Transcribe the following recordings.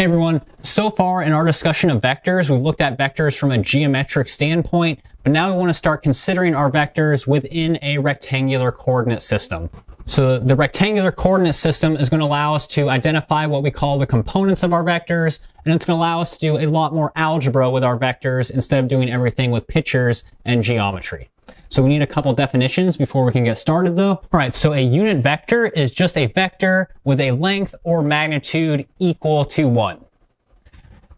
Hey everyone, so far in our discussion of vectors, we've looked at vectors from a geometric standpoint, but now we want to start considering our vectors within a rectangular coordinate system. So the rectangular coordinate system is going to allow us to identify what we call the components of our vectors, and it's going to allow us to do a lot more algebra with our vectors instead of doing everything with pictures and geometry. So we need a couple definitions before we can get started though. All right, so a unit vector is just a vector with a length or magnitude equal to 1.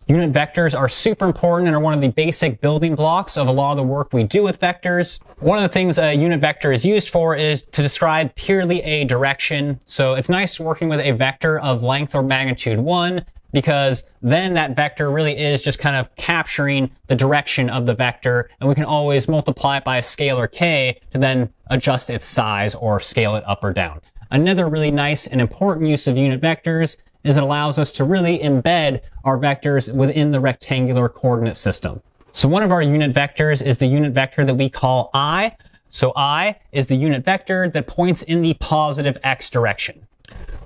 Unit vectors are super important and are one of the basic building blocks of a lot of the work we do with vectors. One of the things a unit vector is used for is to describe purely a direction. So it's nice working with a vector of length or magnitude 1, because then that vector really is just kind of capturing the direction of the vector, and we can always multiply it by a scalar k to then adjust its size or scale it up or down. Another really nice and important use of unit vectors is it allows us to really embed our vectors within the rectangular coordinate system. So one of our unit vectors is the unit vector that we call I. So I is the unit vector that points in the positive x direction.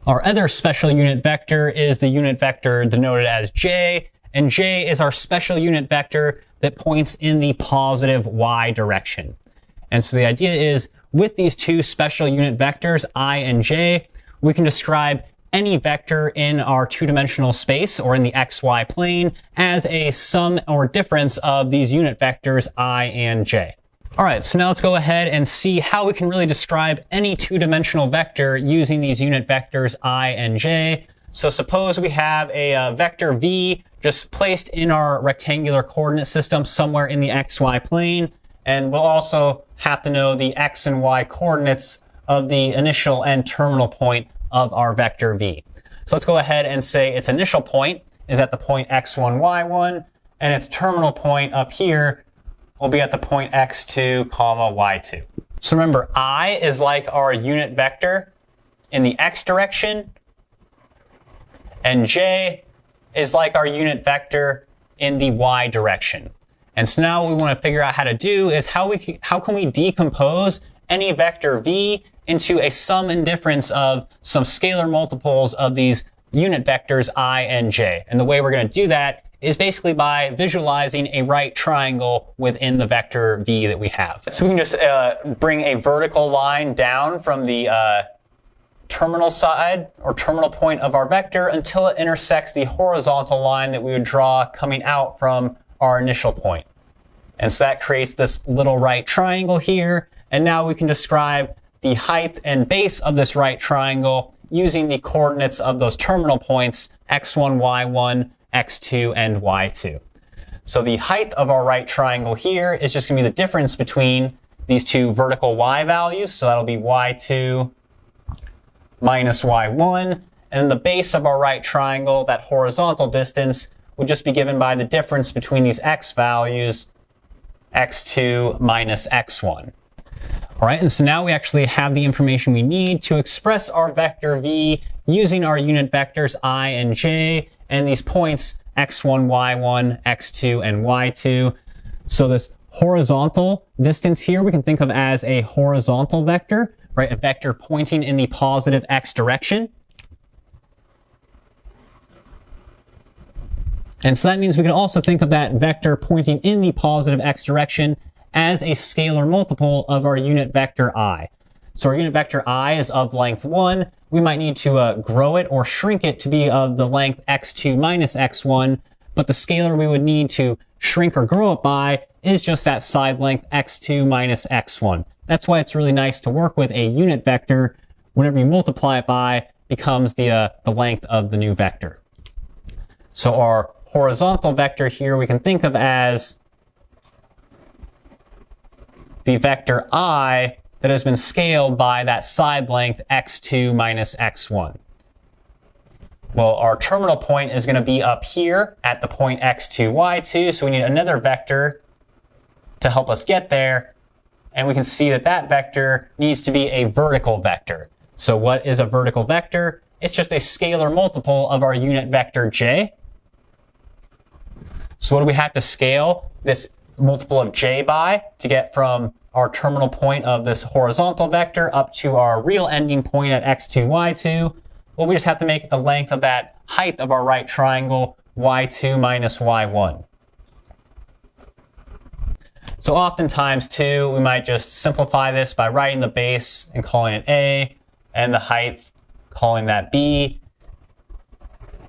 Our other special unit vector is the unit vector denoted as j, and j is our special unit vector that points in the positive y direction. And so the idea is, with these two special unit vectors, I and j, we can describe any vector in our two-dimensional space or in the xy plane as a sum or difference of these unit vectors I and j. All right, so now let's go ahead and see how we can really describe any two-dimensional vector using these unit vectors I and j. So suppose we have a vector v just placed in our rectangular coordinate system somewhere in the xy plane, and we'll also have to know the x and y coordinates of the initial and terminal point of our vector v. So let's go ahead and say its initial point is at the point x1, y1, and its terminal point up here will be at the point x2, comma, y2. So remember, I is like our unit vector in the x direction, and j is like our unit vector in the y direction. And so now what we want to figure out how to do is how can we decompose any vector v into a sum and difference of some scalar multiples of these unit vectors I and j. And the way we're going to do that is basically by visualizing a right triangle within the vector v that we have. So we can just bring a vertical line down from the terminal side or terminal point of our vector until it intersects the horizontal line that we would draw coming out from our initial point. And so that creates this little right triangle here. And now we can describe the height and base of this right triangle using the coordinates of those terminal points, x1, y1, x2, and y2. So the height of our right triangle here is just going to be the difference between these two vertical y values. So that'll be y2 minus y1. And the base of our right triangle, that horizontal distance, would just be given by the difference between these x values, x2 minus x1. All right, and so now we actually have the information we need to express our vector v using our unit vectors I and j and these points x1, y1, x2, and y2. So this horizontal distance here we can think of as a horizontal vector, right? A vector pointing in the positive x direction. And so that means we can also think of that vector pointing in the positive x direction as a scalar multiple of our unit vector I. So our unit vector I is of length 1. We might need to grow it or shrink it to be of the length x2 minus x1, but the scalar we would need to shrink or grow it by is just that side length x2 minus x1. That's why it's really nice to work with a unit vector. Whenever you multiply it by, becomes the length of the new vector. So our horizontal vector here we can think of as the vector I that has been scaled by that side length x2 minus x1. Well, our terminal point is going to be up here at the point x2, y2, so we need another vector to help us get there. And we can see that that vector needs to be a vertical vector. So what is a vertical vector? It's just a scalar multiple of our unit vector j. So what do we have to scale this multiple of j by to get from our terminal point of this horizontal vector up to our real ending point at x2, y2? Well, we just have to make the length of that height of our right triangle, y2 minus y1. So oftentimes too, we might just simplify this by writing the base and calling it A, and the height, calling that B.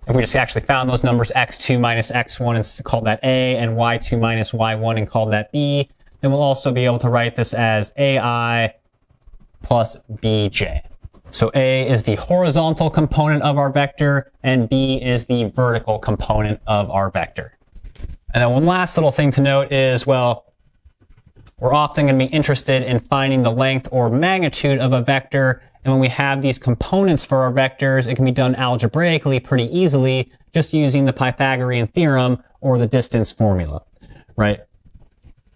If we just actually found those numbers, x2 minus x1 and called that A, and y2 minus y1 and called that B, then we'll also be able to write this as AI plus BJ. So A is the horizontal component of our vector, and B is the vertical component of our vector. And then one last little thing to note is, well, we're often going to be interested in finding the length or magnitude of a vector, and when we have these components for our vectors, it can be done algebraically pretty easily just using the Pythagorean theorem or the distance formula, right?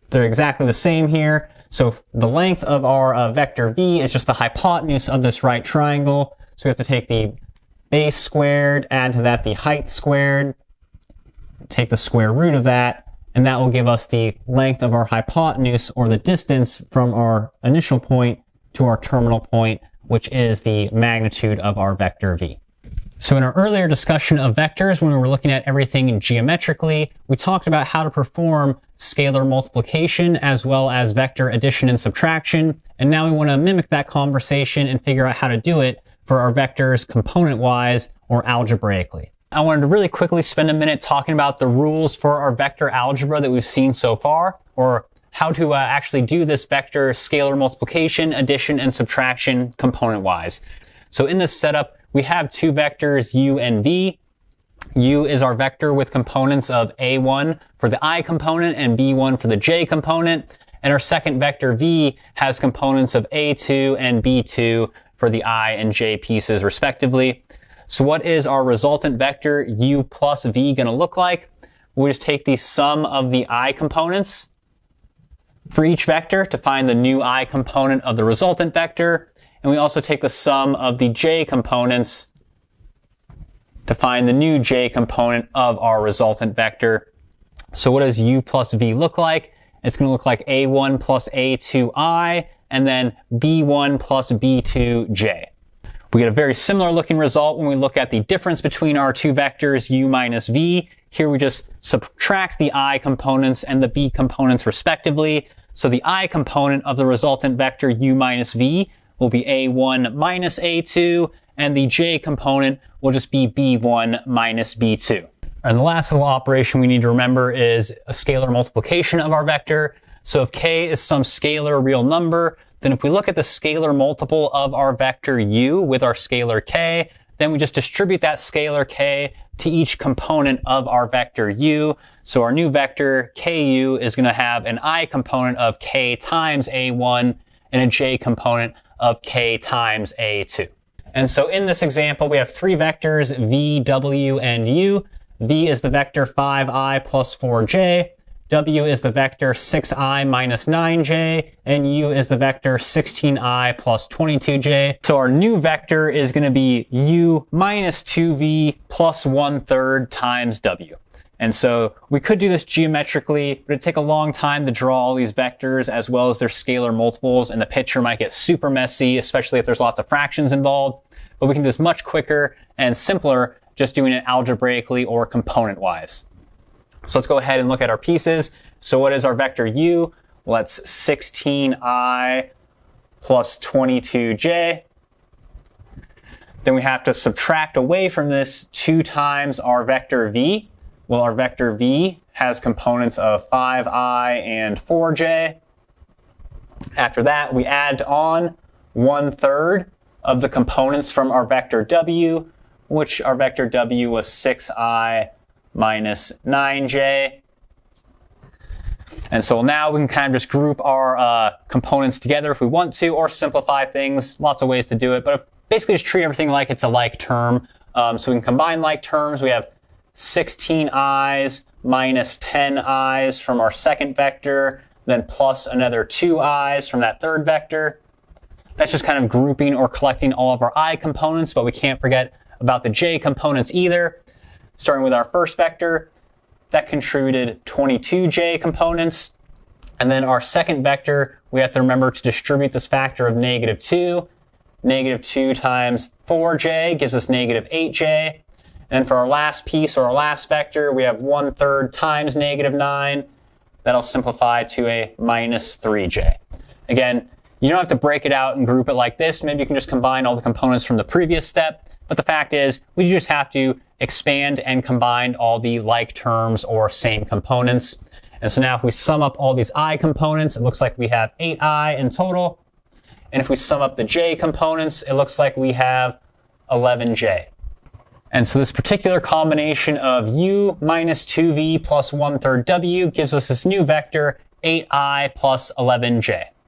They're exactly the same here. So the length of our vector v is just the hypotenuse of this right triangle. So we have to take the base squared, add to that the height squared, take the square root of that, and that will give us the length of our hypotenuse, or the distance from our initial point to our terminal point, which is the magnitude of our vector v. So in our earlier discussion of vectors, when we were looking at everything geometrically, we talked about how to perform scalar multiplication as well as vector addition and subtraction. And now we want to mimic that conversation and figure out how to do it for our vectors component-wise or algebraically. I wanted to really quickly spend a minute talking about the rules for our vector algebra that we've seen so far, or how to actually do this vector scalar multiplication, addition, and subtraction component-wise. So in this setup, we have two vectors, u and v. U is our vector with components of a1 for the I component and b1 for the j component. And our second vector v has components of a2 and b2 for the I and j pieces respectively. So what is our resultant vector u plus v going to look like? We just take the sum of the I components for each vector to find the new I component of the resultant vector. And we also take the sum of the j components to find the new j component of our resultant vector. So what does u plus v look like? It's going to look like a1 plus a2i, and then b1 plus b2j. We get a very similar looking result when we look at the difference between our two vectors, u minus v. Here we just subtract the I components and the b components respectively. So the I component of the resultant vector u minus v will be a1 minus a2, and the j component will just be b1 minus b2. And the last little operation we need to remember is a scalar multiplication of our vector. So if k is some scalar real number, then if we look at the scalar multiple of our vector u with our scalar k, then we just distribute that scalar k to each component of our vector u. So our new vector ku is going to have an I component of k times a1 and a j component of k times a2. And so in this example, we have three vectors, v, w, and u. V is the vector 5i plus 4j, w is the vector 6i minus 9j, and u is the vector 16i plus 22j. So our new vector is going to be u minus 2v plus 1/3 times w. And so we could do this geometrically, but it'd take a long time to draw all these vectors as well as their scalar multiples, and the picture might get super messy, especially if there's lots of fractions involved. But we can do this much quicker and simpler just doing it algebraically or component-wise. So let's go ahead and look at our pieces. So what is our vector u? Well, that's 16i plus 22j. Then we have to subtract away from this 2 times our vector v. Well, our vector v has components of 5i and 4j. After that, we add on 1/3 of the components from our vector w, which our vector w was 6i minus 9j. And so now we can kind of just group our components together if we want to, or simplify things. Lots of ways to do it, but basically just treat everything like it's a like term. So we can combine like terms. We have 16 i's minus 10 i's from our second vector, then plus another 2 i's from that third vector. That's just kind of grouping or collecting all of our I components, but we can't forget about the j components either. Starting with our first vector, that contributed 22j components. And then our second vector, we have to remember to distribute this factor of -2. -2 times 4j gives us -8j. And for our last piece, or our last vector, we have 1/3 times -9. That'll simplify to a minus 3j. Again, you don't have to break it out and group it like this. Maybe you can just combine all the components from the previous step. But the fact is, we just have to expand and combine all the like terms or same components. And so now if we sum up all these I components, it looks like we have 8I in total. And if we sum up the j components, it looks like we have 11j. And so this particular combination of u minus 2v plus 1/3 w gives us this new vector 8I plus 11j.